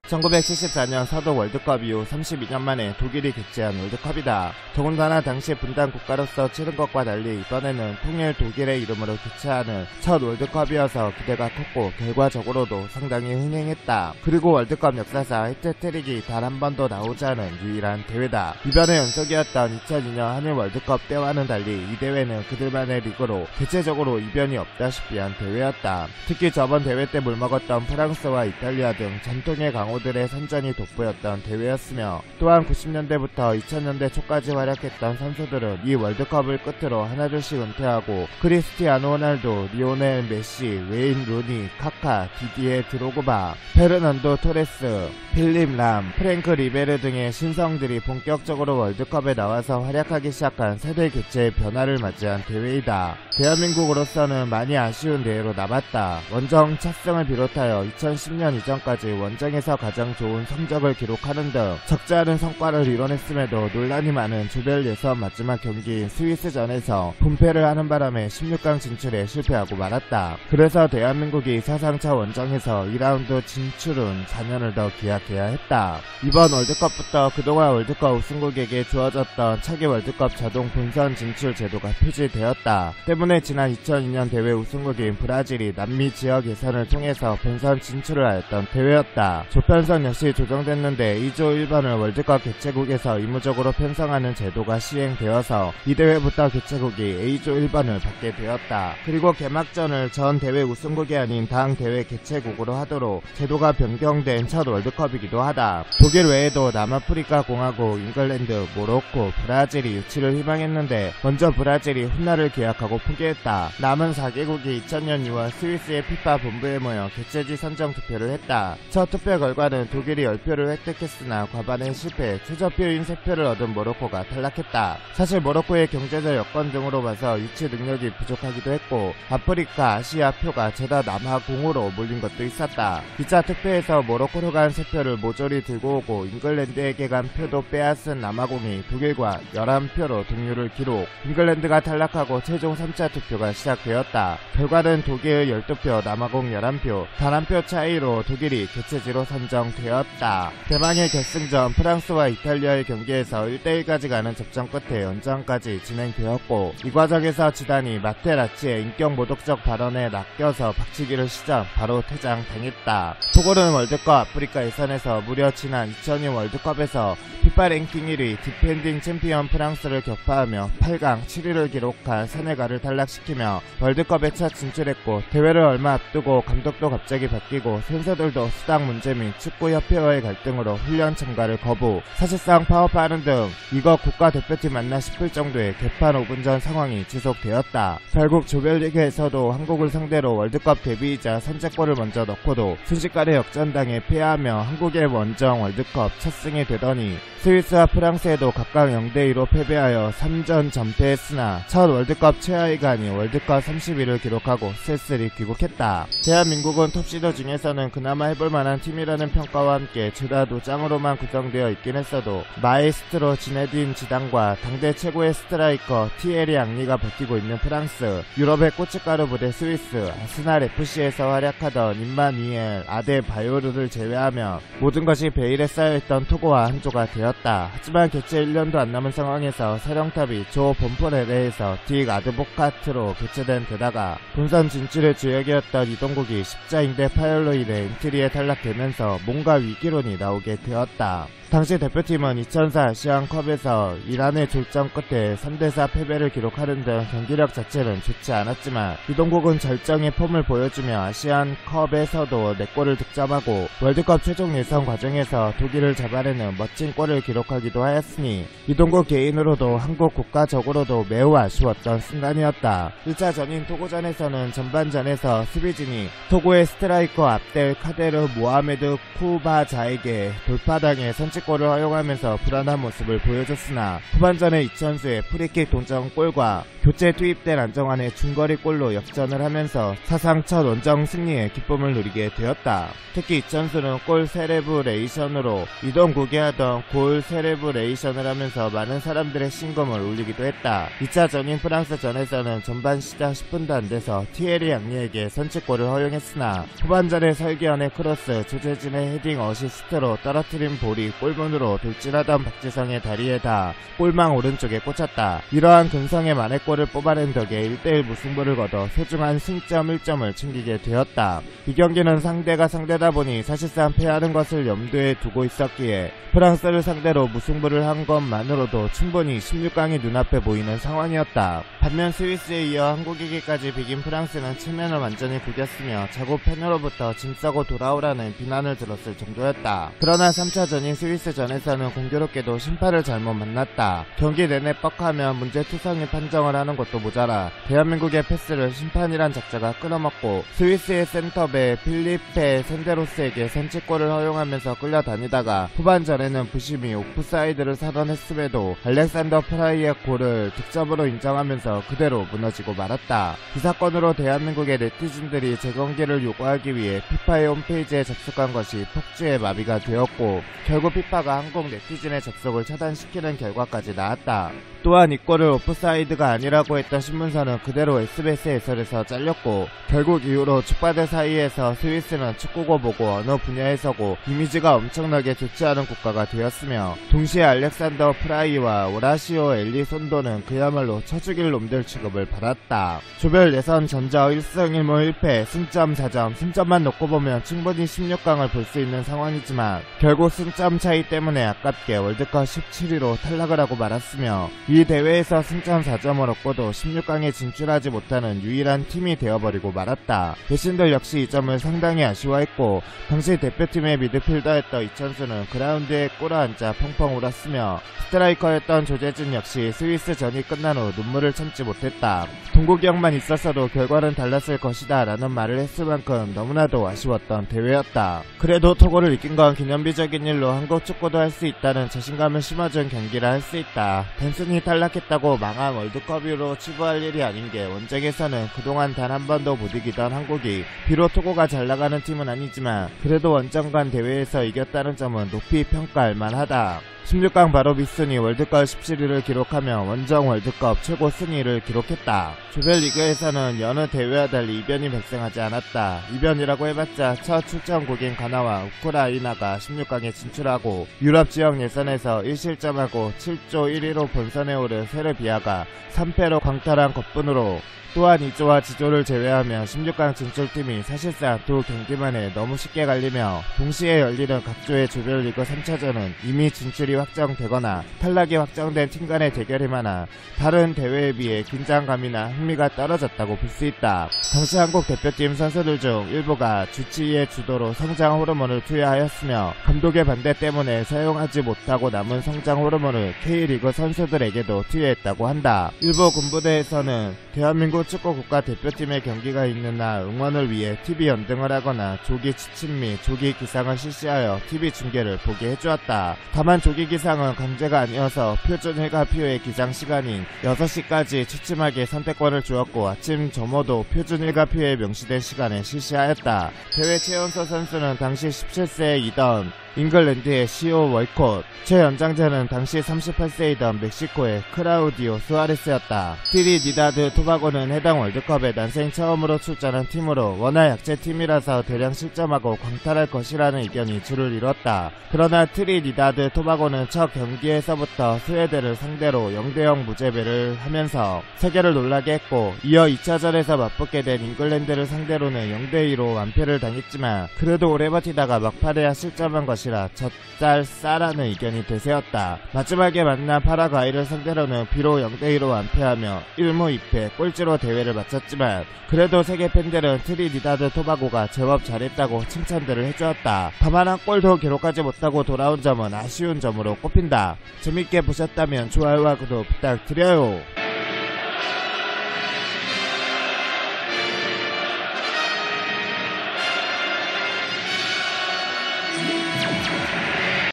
1974년 서도 월드컵 이후 32년 만에 독일이 개최한 월드컵이다. 더군다나 당시 분단 국가로서 치른 것과 달리 이번에는 통일 독일의 이름으로 개최하는 첫 월드컵이어서 기대가 컸고 결과적으로도 상당히 흥행했다. 그리고 월드컵 역사상 해트트릭이 단 한 번도 나오지 않은 유일한 대회다. 이변의 연속이었던 2002년 한일 월드컵 때와는 달리 이 대회는 그들만의 리그로 대체적으로 이변이 없다시피 한 대회였다. 특히 저번 대회 때 물먹었던 프랑스와 이탈리아 등 전통의 강호들의 선전이 돋보였던 대회였으며, 또한 90년대부터 2000년대 초까지 활약했던 선수들은 이 월드컵을 끝으로 하나둘씩 은퇴하고 크리스티아노 호날두, 리오넬 메시, 웨인 루니, 카카, 디디에 드로그바, 페르난도 토레스, 필립 람, 프랭크 리베르 등의 신성들이 본격적으로 월드컵에 나와서 활약하기 시작한 세대 개최의 변화를 맞이한 대회이다. 대한민국으로서는 많이 아쉬운 대회로 남았다. 원정 첫 승을 비롯하여 2010년 이전까지 원정에서 가장 좋은 성적을 기록하는 등 적지 않은 성과를 이뤄냈음에도 논란이 많은 조별 예선 마지막 경기인 스위스전에서 분패를 하는 바람에 16강 진출에 실패하고 말았다. 그래서 대한민국이 사상차 원정에서 2라운드 진출은 4년을 더 기약해야 했다. 이번 월드컵부터 그동안 월드컵 우승국에게 주어졌던 차기 월드컵 자동 본선 진출 제도가 폐지되었다. 때문에 지난 2002년 대회 우승국인 브라질이 남미 지역 예선을 통해서 본선 진출을 하였던 대회였다. 조편성 역시 조정됐는데 2조 1번을 월드컵 개최국에서 의무적으로 편성하는 제도가 시행되어서 이 대회부터 개최국이 A조 1번을 받게 되었다. 그리고 개막전을 전 대회 우승국이 아닌 당 대회 개최국으로 하도록 제도가 변경된 첫 월드컵이기도 하다. 독일 외에도 남아프리카 공화국, 잉글랜드, 모로코, 브라질이 유치를 희망했는데 먼저 브라질이 훗날을 기약하고 포기했다. 남은 4개국이 2000년 2월 스위스의 피파 본부에 모여 개최지 선정 투표를 했다. 첫 투표 결과는 독일이 10표를 획득했으나 과반에 실패, 최저표인 3표를 얻은 모로코가 탈락했다. 사실 모로코의 경제적 여건 등으로 봐서 유치 능력이 부족하기도 했고 아프리카, 아시아 표가 죄다 남아공으로 몰린 것도 있었다. 2차 투표에서 모로코로 간 3표를 모조리 들고 오고 잉글랜드에게 간 표도 빼앗은 남아공이 독일과 11표로 동률을 기록, 잉글랜드가 탈락하고 최종 3차 투표가 시작되었다. 결과는 독일 12표, 남아공 11표, 단 한 표 차이로 독일이 개최지로 선정되었다. 대망의 결승전 프랑스와 이탈리아의 경기에서 1대1까지 가는 접전 끝에 연장까지 진행되었고, 이 과정에서 지단이 마테라치의 인격 모독적 발언에 낚여서 박치기를 시작 바로 퇴장당했다. 토고는 월드컵 아프리카 예선에서 무려 지난 2002 월드컵에서 피파 랭킹 1위 디펜딩 챔피언 프랑스를 격파하며 8강 7위를 기록한 세네갈을 탈락시키며 월드컵에 첫 진출했고, 대회를 얼마 앞두고 감독도 갑자기 바뀌고 선수들도 수당 문제 및 축구협회와의 갈등으로 훈련 참가를 거부, 사실상 파업하는 등 이거 국가대표팀 맞나 싶을 정도의 개판 5분 전 상황이 지속되었다. 결국 조별리그에서도 한국을 상대로 월드컵 데뷔이자 선제골을 먼저 넣고도 순식간에 역전당해 패하며 한국의 원정 월드컵 첫 승이 되더니 스위스와 프랑스에도 각각 0대2로 패배하여 3전 전패했으나 첫 월드컵 최하위가 아닌 월드컵 30위를 기록하고 쓸쓸히 귀국했다. 대한민국은 톱시더 중에서는 그나마 해볼만한 팀이라는 평가와 함께 주다도 짱으로만 구성되어 있긴 했어도 마에스트로 지네딘 지단과 당대 최고의 스트라이커 티에리 앙리가 버티고 있는 프랑스, 유럽의 고춧가루 부대 스위스, 아스날 FC에서 활약하던 임마니엘, 아데 바요르를 제외하며 모든 것이 베일에 쌓여있던 토고와 한조가 되었다. 하지만 개최 1년도 안 남은 상황에서 사령탑이 조 본포레레에서 딕 아드보카트로 개최된 데다가 본선 진출의 주역이었던 이동국이 십자인대 파열로 인해 엔트리에 탈락되면서 뭔가 위기론이 나오게 되었다. 당시 대표팀은 2004 아시안컵에서 이란의 졸전 끝에 3대4 패배를 기록하는 등 경기력 자체는 좋지 않았지만 이동국은 절정의 폼을 보여주며 아시안컵에서도 4골을 득점하고 월드컵 최종 예선 과정에서 독일을 잡아내는 멋진 골을 기록하기도 하였으니 이동국 개인으로도 한국 국가적으로도 매우 아쉬웠던 순간이었다. 1차 전인 토고전에서는 전반전에서 수비진이 토고의 스트라이커 압델 카데르 모하메드 쿠바자에게 돌파당해 선취 선취골을 허용하면서 불안한 모습을 보여줬으나 후반전에 이천수의 프리킥 동점골과 교체 투입된 안정환의 중거리 골로 역전을 하면서 사상 첫 원정 승리의 기쁨을 누리게 되었다. 특히 이천수는 골 세레브레이션으로 이동국이 하던 골 세레브레이션을 하면서 많은 사람들의 심금을 울리기도 했다. 2차 전인 프랑스전에서는 전반 시작 10분도 안 돼서 티에리 앙리에게 선취골을 허용했으나 후반전에 설기현의 크로스, 조재진의 헤딩 어시스트로 떨어뜨린 볼이 골문으로 돌진하던 박지성의 다리에 닿아 골망 오른쪽에 꽂혔다. 이러한 근성의 만회골을 뽑아낸 덕에 1대1 무승부를 거둬 소중한 승점 1점을 챙기게 되었다. 이 경기는 상대가 상대다 보니 사실상 패하는 것을 염두에 두고 있었기에 프랑스를 상대로 무승부를 한 것만으로도 충분히 16강이 눈앞에 보이는 상황이었다. 반면 스위스에 이어 한국이기까지 비긴 프랑스는 측면을 완전히 구겼으며 자국 팬으로부터 짐 싸고 돌아오라는 비난을 들었을 정도였다. 그러나 3차전인 스위스전에서는 공교롭게도 심판을 잘못 만났다. 경기 내내 뻑하면 문제투성이 판정을 하는 것도 모자라 대한민국의 패스를 심판이란 작자가 끊어먹고 스위스의 센터백 필리페 샌데로스에게 선취골을 허용하면서 끌려다니다가 후반전에는 부심이 오프사이드를 선언했음에도 알렉산더 프라이의 골을 득점으로 인정하면서 그대로 무너지고 말았다. 이 사건으로 대한민국의 네티즌들이 재경기를 요구하기 위해 피파의 홈페이지에 접속한 것이 폭주의 마비가 되었고 결국 피파가 한국 네티즌의 접속을 차단시키는 결과까지 나왔다. 또한 이 골을 오프사이드가 아니라고 했던 신문사는 그대로 SBS 해설에서 잘렸고 결국 이후로 축구팬들 사이에서 스위스는 축구고 뭐고 어느 분야에서고 이미지가 엄청나게 좋지 않은 국가가 되었으며 동시에 알렉산더 프라이와 오라시오 엘리손도는 그야말로 쳐죽일 놈들 취급을 받았다. 조별 예선 전적 1승 1무 1패 승점 4점 승점만 놓고 보면 충분히 16강을 볼 수 있는 상황이지만 결국 승점 차이 때문에 아깝게 월드컵 17위로 탈락을 하고 말았으며 이 대회에서 승점 4점을 얻고도 16강에 진출하지 못하는 유일한 팀이 되어버리고 말았다. 배신들 역시 이 점을 상당히 아쉬워했고 당시 대표팀의 미드필더였던 이천수는 그라운드에 꿇어앉아 펑펑 울었으며 스트라이커였던 조재진 역시 스위스전이 끝난 후 눈물을 참지 못했다. 동국이형만 있었어도 결과는 달랐을 것이다 라는 말을 했을 만큼 너무나도 아쉬웠던 대회였다. 그래도 토고를 이긴 건 기념비적인 일로 한국 축구도 할 수 있다는 자신감을 심어준 경기라 할 수 있다. 단순히 탈락했다고 망한 월드컵으로 치부할 일이 아닌 게 원정에서는 그동안 단 한 번도 못 이기던 한국이 비록 토고가 잘 나가는 팀은 아니지만 그래도 원정간 대회에서 이겼다는 점은 높이 평가할 만하다. 16강 바로 밑순위 월드컵 17위를 기록하며 원정 월드컵 최고 순위를 기록했다. 조별리그에서는 여느 대회와 달리 이변이 발생하지 않았다. 이변이라고 해봤자 첫 출전국인 가나와 우크라이나가 16강에 진출하고 유럽 지역 예선에서 1실점하고 7조 1위로 본선에 오른 세르비아가 3패로 광탈한 것뿐으로 또한 2조와 지조를 제외하면 16강 진출팀이 사실상 두 경기만에 너무 쉽게 갈리며 동시에 열리는 각조의 조별리그 3차전은 이미 진출이 확정되거나 탈락이 확정된 팀 간의 대결이 많아 다른 대회에 비해 긴장감이나 흥미가 떨어졌다고 볼 수 있다. 당시 한국 대표팀 선수들 중 일부가 주치의의 주도로 성장 호르몬을 투여하였으며 감독의 반대 때문에 사용하지 못하고 남은 성장 호르몬을 K리그 선수들에게도 투여했다고 한다. 일부 군부대에서는 대한민국 축구 국가대표팀의 경기가 있는 날 응원을 위해 TV 연등을 하거나 조기 취침 및 조기 기상을 실시하여 TV 중계를 보게 해주었다. 다만 조기 기상은 강제가 아니어서 표준 일가표의 기상 시간인 6시까지 취침하기에 선택권을 주었고 아침 점호도 표준 일가표에 명시된 시간에 실시하였다. 대회 최연소 선수는 당시 17세이던 잉글랜드의 시오 월콧, 최연장자는 당시 38세이던 멕시코의 크라우디오 수아레스였다. 트리니다드 토바고는 해당 월드컵에 난생 처음으로 출전한 팀으로 워낙 약체팀이라서 대량 실점하고 광탈할 것이라는 의견이 주를 이뤘다. 그러나 트리니다드 토바고는 첫 경기에서부터 스웨덴을 상대로 0대0 무제배를 하면서 세계를 놀라게 했고 이어 2차전에서 맞붙게 된 잉글랜드를 상대로는 0대2로 완패를 당했지만 그래도 오래 버티다가 막판에야 실점한 것이 젖잘싸라는 의견이 되새었다. 마지막에 만난 파라과이를 상대로는 비록 0대2로 완패하며 1무 2패 꼴찌로 대회를 마쳤지만 그래도 세계 팬들은 트리니다드 토바고가 제법 잘했다고 칭찬들을 해주었다. 다만 한 골도 기록하지 못하고 돌아온 점은 아쉬운 점으로 꼽힌다. 재밌게 보셨다면 좋아요와 구독 부탁드려요.